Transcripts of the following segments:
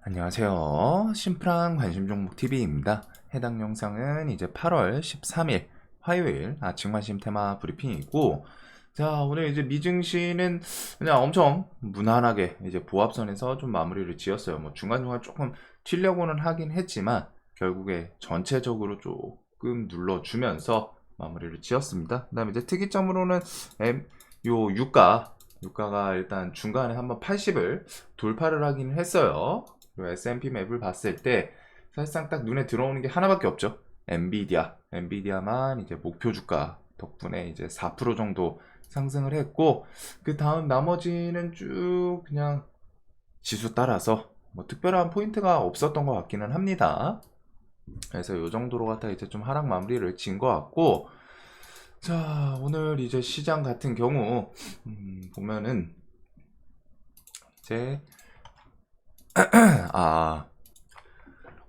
안녕하세요. 심플한 관심 종목 TV입니다. 해당 영상은 이제 8월 13일 화요일 아침 관심 테마 브리핑이고, 자, 오늘 이제 미증시는 그냥 엄청 무난하게 이제 보합선에서 좀 마무리를 지었어요. 뭐 중간중간 조금 튀려고는 하긴 했지만 결국에 전체적으로 조금 눌러주면서 마무리를 지었습니다. 그다음에 이제 특이점으로는 요 유가가 일단 중간에 한번 80을 돌파를 하긴 했어요. 그리고 S&P 맵을 봤을 때 사실상 딱 눈에 들어오는 게 하나밖에 없죠. 엔비디아만 이제 목표 주가 덕분에 이제 4% 정도 상승을 했고, 그 다음 나머지는 쭉 그냥 지수 따라서 뭐 특별한 포인트가 없었던 것 같기는 합니다. 그래서 이 정도로 갖다 이제 좀 하락 마무리를 진 것 같고, 자, 오늘 이제 시장 같은 경우 보면은 이제 아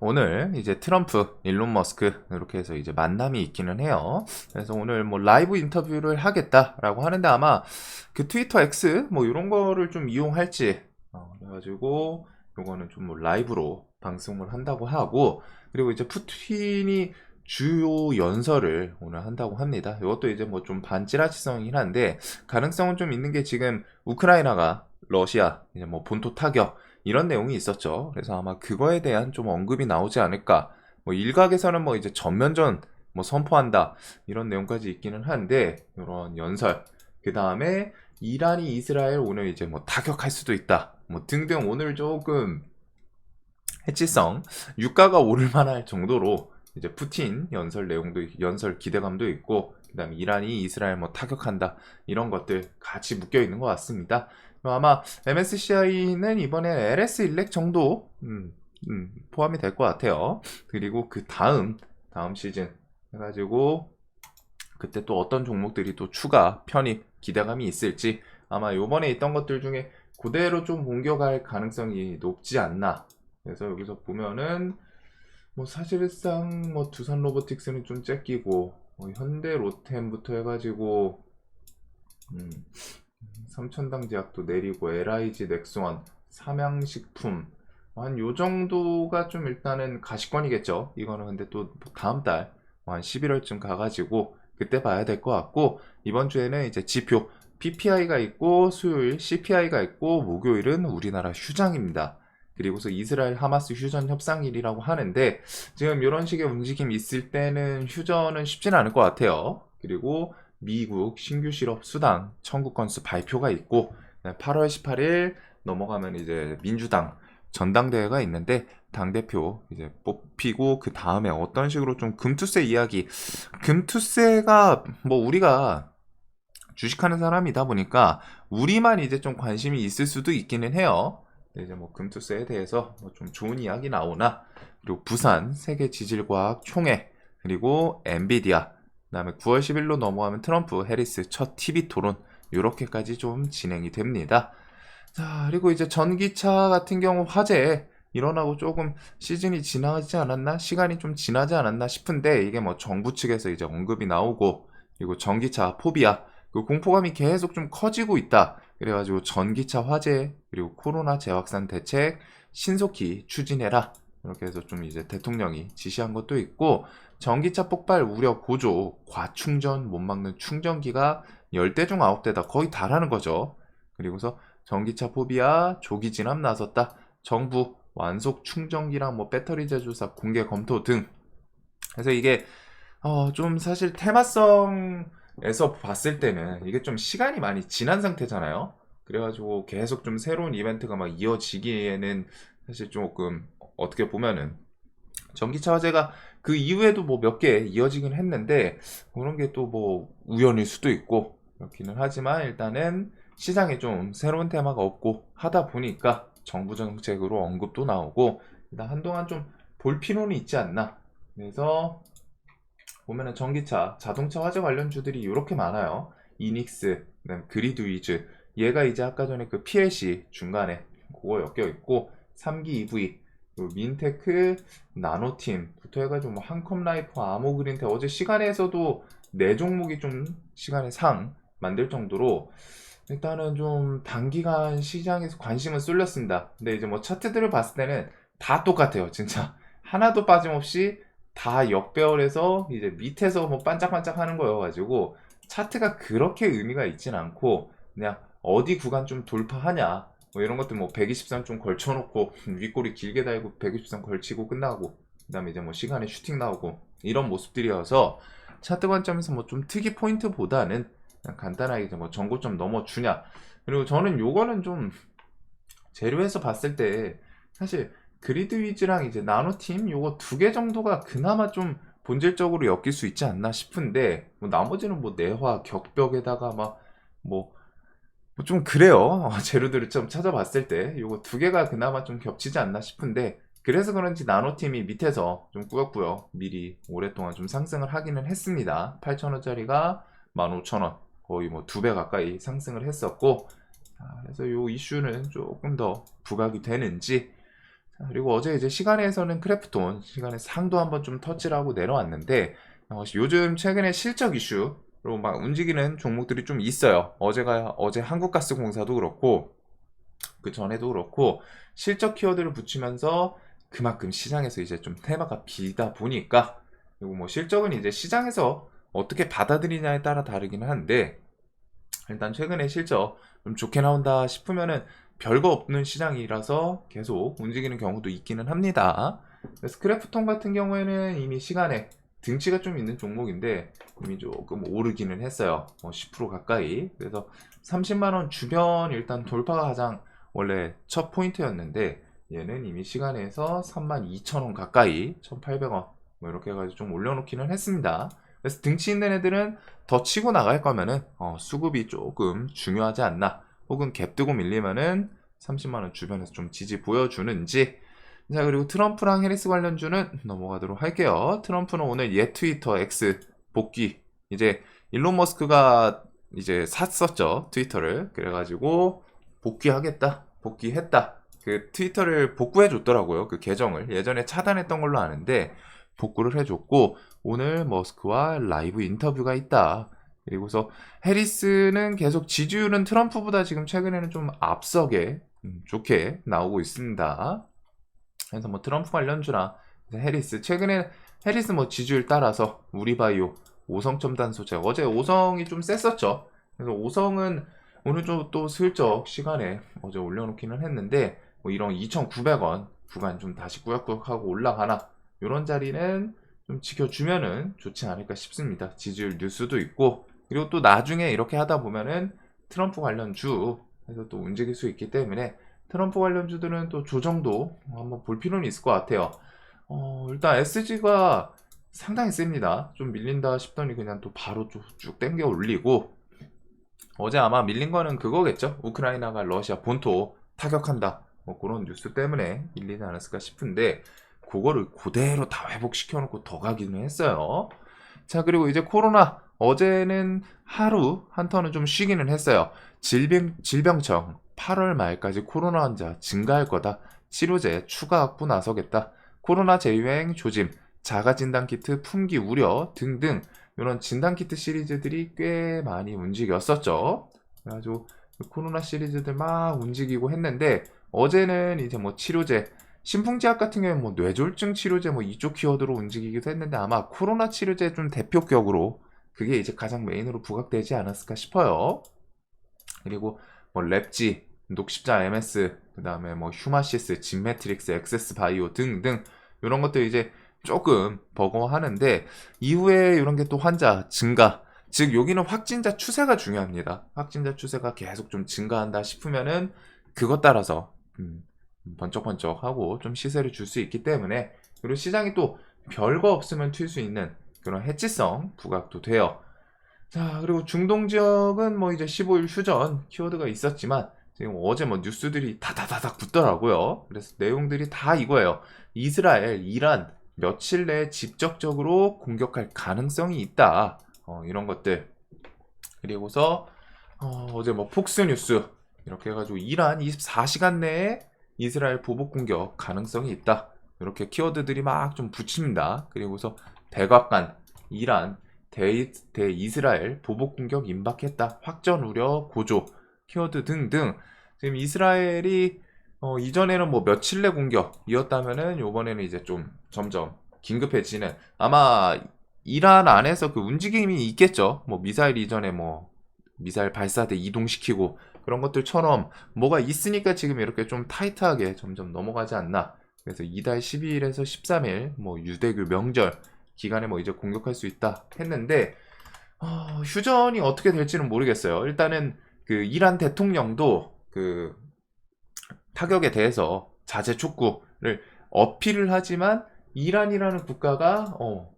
오늘 이제 트럼프, 일론 머스크 이렇게 해서 이제 만남이 있기는 해요. 그래서 오늘 뭐 라이브 인터뷰를 하겠다라고 하는데 아마 그 트위터 X 뭐 이런 거를 좀 이용할지, 그래가지고 요거는 좀 뭐 라이브로 방송을 한다고 하고, 그리고 이제 푸틴이 주요 연설을 오늘 한다고 합니다. 이것도 이제 뭐 좀 반찌라시성이긴 한데 가능성은 좀 있는 게, 지금 우크라이나가 러시아 이제 뭐 본토 타격 이런 내용이 있었죠. 그래서 아마 그거에 대한 좀 언급이 나오지 않을까. 뭐 일각에서는 뭐 이제 전면전 뭐 선포한다 이런 내용까지 있기는 한데, 이런 연설, 그 다음에 이란이 이스라엘 오늘 이제 뭐 타격할 수도 있다 뭐 등등, 오늘 조금 해치성 유가가 오를 만할 정도로 이제 푸틴 연설 내용도 연설 기대감도 있고, 그다음에 이란이 이스라엘 뭐 타격한다 이런 것들 같이 묶여 있는 것 같습니다. 아마 MSCI는 이번에 LS 일렉 정도 포함이 될 것 같아요. 그리고 그 다음 시즌 해가지고 그때 또 어떤 종목들이 또 추가 편입 기대감이 있을지, 아마 요번에 있던 것들 중에 그대로 좀 옮겨갈 가능성이 높지 않나. 그래서 여기서 보면은 뭐 사실상 뭐 두산 로보틱스는 좀 째끼고, 현대 로템부터 해가지고 음, 삼천당 제약도 내리고, LIG 넥스원, 삼양식품 한 요 정도가 좀 일단은 가시권이겠죠. 이거는 근데 또 다음 달 한 11월쯤 가가지고 그때 봐야 될 것 같고, 이번 주에는 이제 지표 PPI가 있고 수요일 CPI가 있고, 목요일은 우리나라 휴장입니다. 그리고서 이스라엘 하마스 휴전 협상일이라고 하는데, 지금 이런 식의 움직임이 있을 때는 휴전은 쉽지는 않을 것 같아요. 그리고 미국 신규 실업 수당 청구 건수 발표가 있고, 8월 18일 넘어가면 이제 민주당 전당대회가 있는데 당대표 이제 뽑히고, 그 다음에 어떤 식으로 좀 금투세 이야기, 금투세가 뭐 우리가 주식하는 사람이다 보니까 우리만 이제 좀 관심이 있을 수도 있기는 해요. 이제 뭐 금투세에 대해서 뭐좀 좋은 이야기 나오나, 그리고 부산 세계 지질과학 총회, 그리고 엔비디아, 그다음에 9월 10일로 넘어가면 트럼프 해리스 첫 TV 토론, 이렇게까지 좀 진행이 됩니다. 자, 그리고 이제 전기차 같은 경우 화재 일어나고 조금 시즌이 지나지 않았나, 시간이 좀 지나지 않았나 싶은데, 이게 뭐 정부 측에서 이제 언급이 나오고, 그리고 전기차 포비아 그 공포감이 계속 좀 커지고 있다. 그래가지고 전기차 화재 그리고 코로나 재확산 대책 신속히 추진해라, 이렇게 해서 좀 이제 대통령이 지시한 것도 있고, 전기차 폭발 우려 고조, 과충전 못 막는 충전기가 10대 중 9대다, 거의 다라는 거죠. 그리고서 전기차 포비아 조기 진압 나섰다. 정부 완속 충전기랑 뭐 배터리 제조사 공개 검토 등. 그래서 이게 좀 사실 테마성에서 봤을 때는 이게 좀 시간이 많이 지난 상태잖아요. 그래가지고 계속 좀 새로운 이벤트가 막 이어지기에는 사실 조금, 어떻게 보면은 전기차 화재가 그 이후에도 뭐 몇 개 이어지긴 했는데, 그런 게 또 뭐 우연일 수도 있고 그렇기는 하지만, 일단은 시장에 좀 새로운 테마가 없고 하다 보니까 정부 정책으로 언급도 나오고, 일단 한동안 좀 볼 필요는 있지 않나. 그래서 보면은 전기차, 자동차 화재 관련주들이 이렇게 많아요. 이닉스, 그다음 그리드위즈, 얘가 이제 아까 전에 그 PLC 중간에 그거 엮여 있고, 3기 EV, 민테크, 나노팀부터 해가지고 뭐 한컴라이프, 아모그린텍, 어제 시간에서도 네 종목이 좀 시간의 상 만들 정도로 일단은 좀 단기간 시장에서 관심은 쏠렸습니다. 근데 이제 뭐 차트들을 봤을 때는 다 똑같아요. 진짜 하나도 빠짐없이 다 역배열해서 이제 밑에서 뭐 반짝반짝 하는 거여가지고 차트가 그렇게 의미가 있진 않고 그냥 어디 구간 좀 돌파하냐 뭐 이런 것들 뭐 120선 좀 걸쳐놓고 윗꼬리 길게 달고 120선 걸치고 끝나고 그다음에 이제 뭐 시간에 슈팅 나오고 이런 모습들이어서 차트 관점에서 뭐 좀 특이 포인트보다는 그냥 간단하게 이제 뭐 전고점 넘어주냐. 그리고 저는 요거는 좀 재료에서 봤을 때 사실 그리드 위즈랑 이제 나노팀 요거 두 개 정도가 그나마 좀 본질적으로 엮일 수 있지 않나 싶은데 뭐 나머지는 뭐 내화 격벽에다가 막 뭐 좀 그래요. 재료들을 좀 찾아봤을 때 요거 두 개가 그나마 좀 겹치지 않나 싶은데 그래서 그런지 나노팀이 밑에서 좀 꾸역꾸역 미리 오랫동안 좀 상승을 하기는 했습니다. 8,000원짜리가 15,000원 거의 뭐 두 배 가까이 상승을 했었고 그래서 요 이슈는 조금 더 부각이 되는지 그리고 어제 이제 시간에서는 크래프톤 시간에 상도 한번 좀 터치를 하고 내려왔는데 요즘 최근에 실적 이슈로 막 움직이는 종목들이 좀 있어요. 어제 한국가스공사도 그렇고 그 전에도 그렇고 실적 키워드를 붙이면서 그만큼 시장에서 이제 좀 테마가 비다 보니까 그리고 뭐 실적은 이제 시장에서 어떻게 받아들이냐에 따라 다르긴 한데 일단 최근에 실적 좀 좋게 나온다 싶으면은 별거 없는 시장이라서 계속 움직이는 경우도 있기는 합니다. 그래서 크래프톤 같은 경우에는 이미 시간에 등치가 좀 있는 종목인데 이미 조금 오르기는 했어요. 10% 가까이. 그래서 30만원 주변 일단 돌파가 가장 원래 첫 포인트였는데 얘는 이미 시간에서 32,000원 가까이 1,800원 뭐 이렇게 해가지고 좀 올려놓기는 했습니다. 그래서 등치 있는 애들은 더 치고 나갈 거면은 수급이 조금 중요하지 않나 혹은 갭 뜨고 밀리면은 30만원 주변에서 좀 지지 보여주는지 자 그리고 트럼프랑 해리스 관련주는 넘어가도록 할게요. 트럼프는 오늘 옛 트위터 X 복귀 이제 일론 머스크가 이제 샀었죠 트위터를 그래가지고 복귀했다 그 트위터를 복구해 줬더라고요 그 계정을 예전에 차단했던 걸로 아는데 복구를 해줬고 오늘 머스크와 라이브 인터뷰가 있다. 그리고서 해리스는 계속 지지율은 트럼프보다 지금 최근에는 좀 앞서게 좋게 나오고 있습니다. 그래서 뭐 트럼프 관련주나 해리스 최근에 해리스 뭐 지지율 따라서 우리바이오 5성 첨단 소재 어제 5성이 좀 셌었죠. 그래서 5성은 오늘 좀 또 슬쩍 시간에 어제 올려놓기는 했는데 뭐 이런 2,900원 구간 좀 다시 꾸역꾸역 하고 올라가나 이런 자리는 좀 지켜주면은 좋지 않을까 싶습니다. 지지율 뉴스도 있고 그리고 또 나중에 이렇게 하다 보면은 트럼프 관련주 해서 또 움직일 수 있기 때문에 트럼프 관련주들은 또 조정도 한번 볼 필요는 있을 것 같아요. 일단 SG가 상당히 셉니다. 좀 밀린다 싶더니 그냥 또 바로 쭉 땡겨 올리고 어제 아마 밀린 거는 그거겠죠. 우크라이나가 러시아 본토 타격한다. 뭐 그런 뉴스 때문에 밀리지 않았을까 싶은데 그거를 그대로 다 회복시켜놓고 더 가기는 했어요. 자 그리고 이제 코로나 어제는 하루 한 턴은 좀 쉬기는 했어요. 질병청 8월 말까지 코로나 환자 증가할 거다. 치료제 추가 확보 나서겠다. 코로나 재유행 조짐, 자가진단키트 품귀 우려 등등 이런 진단키트 시리즈들이 꽤 많이 움직였었죠. 그래가지고 코로나 시리즈들 막 움직이고 했는데 어제는 이제 뭐 치료제 신풍제약 같은 경우는 뭐 뇌졸중 치료제 뭐 이쪽 키워드로 움직이기도 했는데 아마 코로나 치료제 좀 대표격으로 그게 이제 가장 메인으로 부각되지 않았을까 싶어요. 그리고 뭐 랩지, 녹십자 MS, 그 다음에 뭐 휴마시스, 진매트릭스, 엑세스 바이오 등등 이런 것들 이제 조금 버거워하는데 이후에 이런 게 또 환자 증가 즉 여기는 확진자 추세가 중요합니다. 확진자 추세가 계속 좀 증가한다 싶으면은 그것 따라서 번쩍번쩍하고 좀 시세를 줄 수 있기 때문에 그리고 시장이 또 별거 없으면 튈 수 있는 그런 해지성 부각도 돼요. 자 그리고 중동 지역은 뭐 이제 15일 휴전 키워드가 있었지만 지금 어제 뭐 뉴스들이 다다다닥 붙더라고요. 그래서 내용들이 다 이거예요. 이스라엘, 이란 며칠 내에 직접적으로 공격할 가능성이 있다. 이런 것들. 그리고서 어제 뭐 폭스뉴스 이렇게 해가지고 이란 24시간 내에 이스라엘 보복 공격 가능성이 있다. 이렇게 키워드들이 막 좀 붙입니다. 그리고서 백악관, 이란, 대이스라엘 보복 공격 임박했다. 확전 우려 고조. 키워드 등등 지금 이스라엘이 이전에는 뭐 며칠 내 공격이었다면은 요번에는 이제 좀 점점 긴급해지는 아마 이란 안에서 그 움직임이 있겠죠. 뭐 미사일 이전에 뭐 미사일 발사대 이동시키고 그런 것들처럼 뭐가 있으니까 지금 이렇게 좀 타이트하게 점점 넘어가지 않나. 그래서 이달 12일에서 13일 뭐 유대교 명절 기간에 뭐 이제 공격할 수 있다 했는데 휴전이 어떻게 될지는 모르겠어요. 일단은 그 이란 대통령도 그 타격에 대해서 자제 촉구를 어필을 하지만 이란이라는 국가가 뭐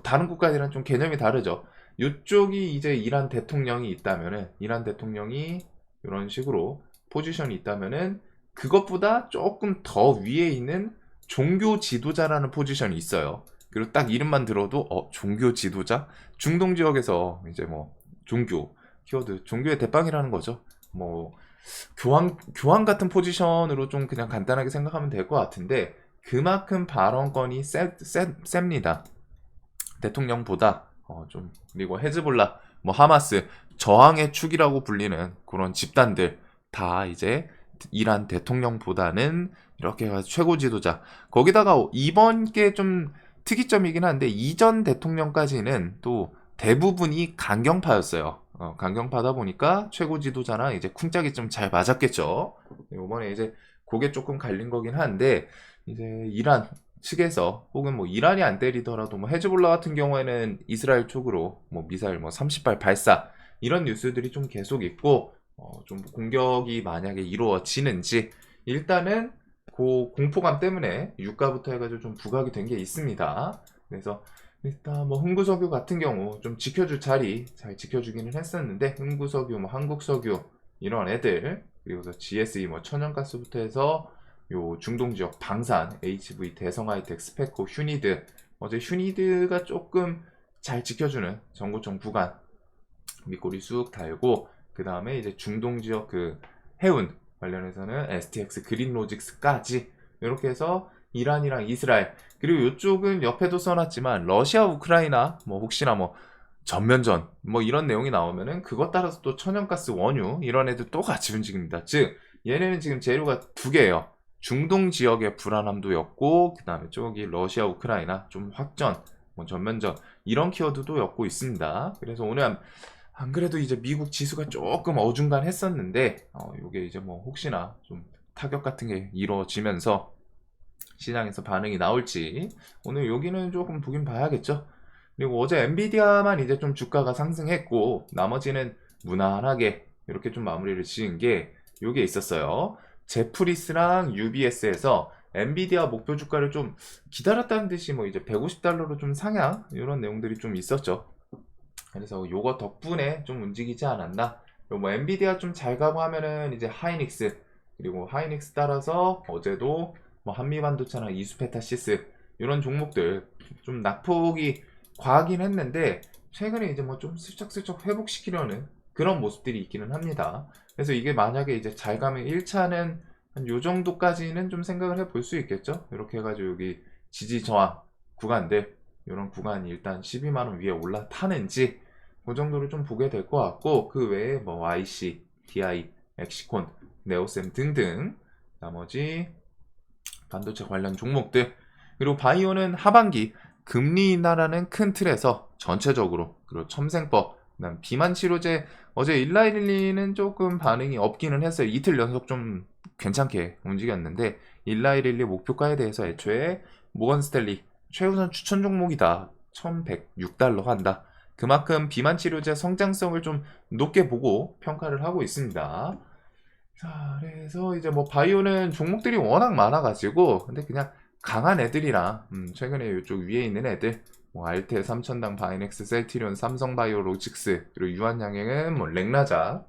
다른 국가들이랑 좀 개념이 다르죠. 이쪽이 이제 이란 대통령이 있다면은 이란 대통령이 이런 식으로 포지션이 있다면은 그것보다 조금 더 위에 있는 종교 지도자라는 포지션이 있어요. 그리고 딱 이름만 들어도 종교 지도자? 중동 지역에서 이제 뭐 종교 키워드 종교의 대빵이라는 거죠. 뭐 교황 같은 포지션으로 좀 그냥 간단하게 생각하면 될 것 같은데 그만큼 발언권이 셉니다. 대통령보다 좀 그리고 헤즈볼라, 뭐 하마스 저항의 축이라고 불리는 그런 집단들 다 이제 이란 대통령보다는 이렇게 해가지고 최고 지도자. 거기다가 이번 게 좀 특이점이긴 한데 이전 대통령까지는 또 대부분이 강경파였어요. 강경파다 보니까 최고 지도자나 이제 쿵짝이 좀 잘 맞았겠죠. 이번에 이제 그게 조금 갈린 거긴 한데 이제 이란 측에서 혹은 뭐 이란이 안 때리더라도 뭐 헤즈볼라 같은 경우에는 이스라엘 쪽으로 뭐 미사일 뭐 30발 발사 이런 뉴스들이 좀 계속 있고 좀 공격이 만약에 이루어지는지 일단은 그 공포감 때문에 유가부터 해가지고 좀 부각이 된 게 있습니다. 그래서 일단 뭐 흥구석유 같은 경우 좀 지켜줄 자리 잘 지켜주기는 했었는데 흥구석유, 뭐 한국석유 이런 애들 그리고서 GSE 뭐 천연가스부터 해서 요 중동 지역 방산, HV, 대성하이텍, 스페코, 휴니드 어제 휴니드가 조금 잘 지켜주는 정고점 구간 밑꼬리 쑥 달고 그 다음에 이제 중동 지역 그 해운 관련해서는 STX, 그린로직스까지 이렇게 해서 이란이랑 이스라엘 그리고 이쪽은 옆에도 써놨지만 러시아, 우크라이나 뭐 혹시나 뭐 전면전 뭐 이런 내용이 나오면은 그것 따라서 또 천연가스, 원유 이런 애들 또 같이 움직입니다. 즉 얘네는 지금 재료가 두 개예요. 중동 지역의 불안함도였고 그 다음에 저기 러시아, 우크라이나 좀 확전, 뭐 전면전 이런 키워드도 엮고 있습니다. 그래서 오늘 안 그래도 이제 미국 지수가 조금 어중간했었는데 요게 이제 뭐 혹시나 좀 타격 같은 게 이루어지면서 시장에서 반응이 나올지 오늘 여기는 조금 보긴 봐야겠죠. 그리고 어제 엔비디아만 이제 좀 주가가 상승했고 나머지는 무난하게 이렇게 좀 마무리를 지은 게 요게 있었어요. 제프리스랑 UBS에서 엔비디아 목표 주가를 좀 기다렸다는 듯이 뭐 이제 150달러로 좀 상향 이런 내용들이 좀 있었죠. 그래서 요거 덕분에 좀 움직이지 않았나. 요 뭐 엔비디아 좀 잘 가고 하면은 이제 하이닉스 그리고 하이닉스 따라서 어제도 뭐 한미반도체나 이수페타시스 이런 종목들 좀 낙폭이 과하긴 했는데 최근에 이제 뭐 좀 슬쩍슬쩍 회복시키려는 그런 모습들이 있기는 합니다. 그래서 이게 만약에 이제 잘 가면 1차는 한 요 정도까지는 좀 생각을 해볼 수 있겠죠. 이렇게 해가지고 여기 지지 저항 구간들 이런 구간이 일단 12만원 위에 올라타는지 그 정도를 좀 보게 될 것 같고 그 외에 뭐 IC, DI, 엑시콘, 네오셈 등등 나머지 반도체 관련 종목들 그리고 바이오는 하반기 금리 인하라는 큰 틀에서 전체적으로 그리고 첨생법 그다음 비만 치료제 어제 일라이릴리는 조금 반응이 없기는 했어요. 이틀 연속 좀 괜찮게 움직였는데 일라이릴리 목표가에 대해서 애초에 모건스탠리 최우선 추천 종목이다. 1106달러 한다. 그만큼 비만 치료제 성장성을 좀 높게 보고 평가를 하고 있습니다. 자, 그래서 이제 뭐 바이오는 종목들이 워낙 많아가지고 근데 그냥 강한 애들이랑 최근에 이쪽 위에 있는 애들 뭐 알테, 삼천당, 바이넥스, 셀티리온, 삼성바이오, 로직스 그리고 유한양행은 뭐 렉나자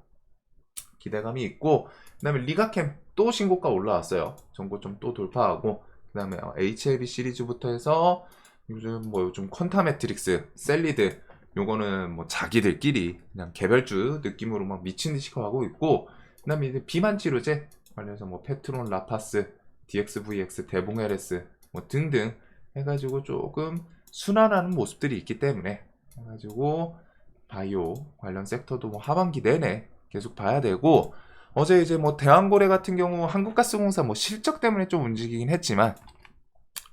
기대감이 있고 그다음에 리가캠 또 신고가 올라왔어요. 정고점 또 돌파하고 그다음에 HLB 시리즈부터 해서 요즘 퀀타 매트릭스, 셀리드 요거는 뭐 자기들끼리 그냥 개별주 느낌으로 막 미친 듯이 가고 있고 그다음에 이제 비만 치료제 관련해서 뭐 페트론, 라파스, DXVX, 대봉 LS 뭐 등등 해가지고 조금 순환하는 모습들이 있기 때문에 해가지고 바이오 관련 섹터도 뭐 하반기 내내 계속 봐야 되고 어제 이제 뭐 대왕거래 같은 경우 한국가스공사 뭐 실적 때문에 좀 움직이긴 했지만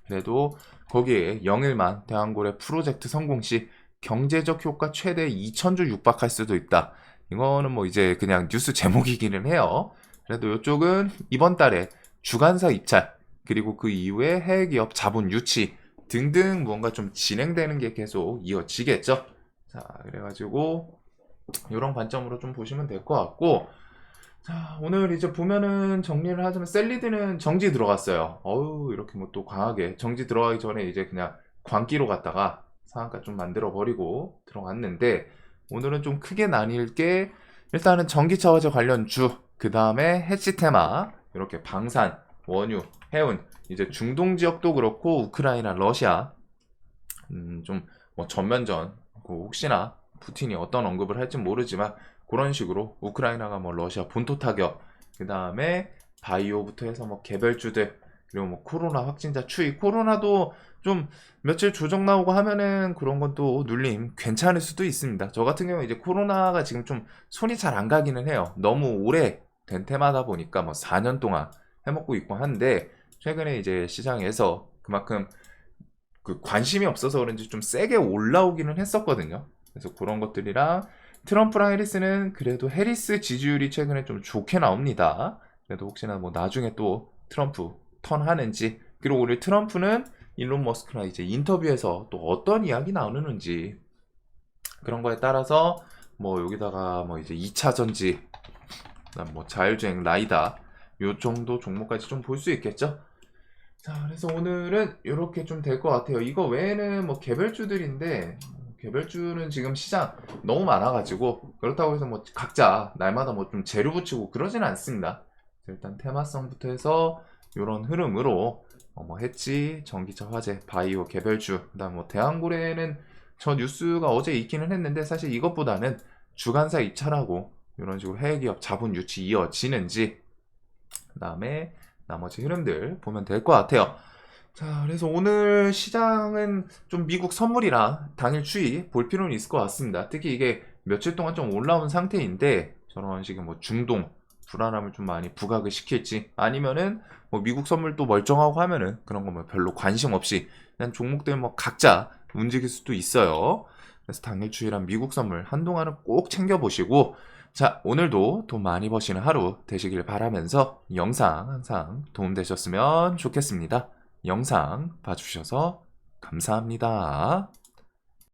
그래도 거기에 영일만 대왕거래 프로젝트 성공 시 경제적 효과 최대 2,000조 육박할 수도 있다. 이거는 뭐 이제 그냥 뉴스 제목이기는 해요. 그래도 이쪽은 이번 달에 주간사 입찰 그리고 그 이후에 해외 기업 자본 유치 등등 뭔가 좀 진행되는 게 계속 이어지겠죠. 자, 그래가지고 이런 관점으로 좀 보시면 될 것 같고, 자, 오늘 이제 보면은 정리를 하자면 셀리드는 정지 들어갔어요. 어우, 이렇게 뭐 또 강하게 정지 들어가기 전에 이제 그냥 광기로 갔다가 상한가 좀 만들어 버리고 들어갔는데, 오늘은 좀 크게 나뉠 게 일단은 전기차 화재 관련 주, 그 다음에 해시테마, 이렇게 방산, 원유, 해운, 이제 중동 지역도 그렇고 우크라이나, 러시아 좀 뭐 전면전, 그 혹시나 푸틴이 어떤 언급을 할지 모르지만 그런 식으로 우크라이나가 뭐 러시아 본토 타격, 그 다음에 바이오부터 해서 뭐 개별주들, 그리고 뭐 코로나 확진자 추이, 코로나도 좀 며칠 조정 나오고 하면은 그런 건 또 눌림 괜찮을 수도 있습니다. 저 같은 경우 이제 코로나가 지금 좀 손이 잘 안 가기는 해요. 너무 오래 된 테마다 보니까 뭐 4년 동안 해먹고 있고 한데, 최근에 이제 시장에서 그만큼 그 관심이 없어서 그런지 좀 세게 올라오기는 했었거든요. 그래서 그런 것들이랑 트럼프랑 해리스는 그래도 해리스 지지율이 최근에 좀 좋게 나옵니다. 그래도 혹시나 뭐 나중에 또 트럼프 턴하는지, 그리고 오늘 트럼프는 일론 머스크랑 이제 인터뷰에서 또 어떤 이야기 나누는지 그런 거에 따라서 뭐 여기다가 뭐 이제 2차 전지, 그다음 뭐 자율주행 라이다 요 정도 종목까지 좀 볼 수 있겠죠. 자, 그래서 오늘은 이렇게 좀 될 것 같아요. 이거 외에는 뭐 개별주들인데, 개별주는 지금 시장 너무 많아가지고 그렇다고 해서 뭐 각자 날마다 뭐 좀 재료 붙이고 그러진 않습니다. 일단 테마성부터 해서 이런 흐름으로 뭐 했지, 전기차 화재, 바이오 개별주, 그다음 뭐 대한고래는 저 뉴스가 어제 있기는 했는데 사실 이것보다는 주간사 입찰하고 이런 식으로 해외 기업 자본 유치 이어지는지, 그다음에 나머지 흐름들 보면 될 것 같아요. 자, 그래서 오늘 시장은 좀 미국 선물이랑 당일 추이 볼 필요는 있을 것 같습니다. 특히 이게 며칠 동안 좀 올라온 상태인데 저런 식의 뭐 중동 불안함을 좀 많이 부각을 시킬지, 아니면은 뭐 미국 선물도 멀쩡하고 하면은 그런 거 뭐 별로 관심 없이 그냥 종목들 뭐 각자 움직일 수도 있어요. 그래서 당일 추이랑 미국 선물 한동안은 꼭 챙겨보시고, 자, 오늘도 돈 많이 버시는 하루 되시길 바라면서 영상 항상 도움되셨으면 좋겠습니다. 영상 봐주셔서 감사합니다.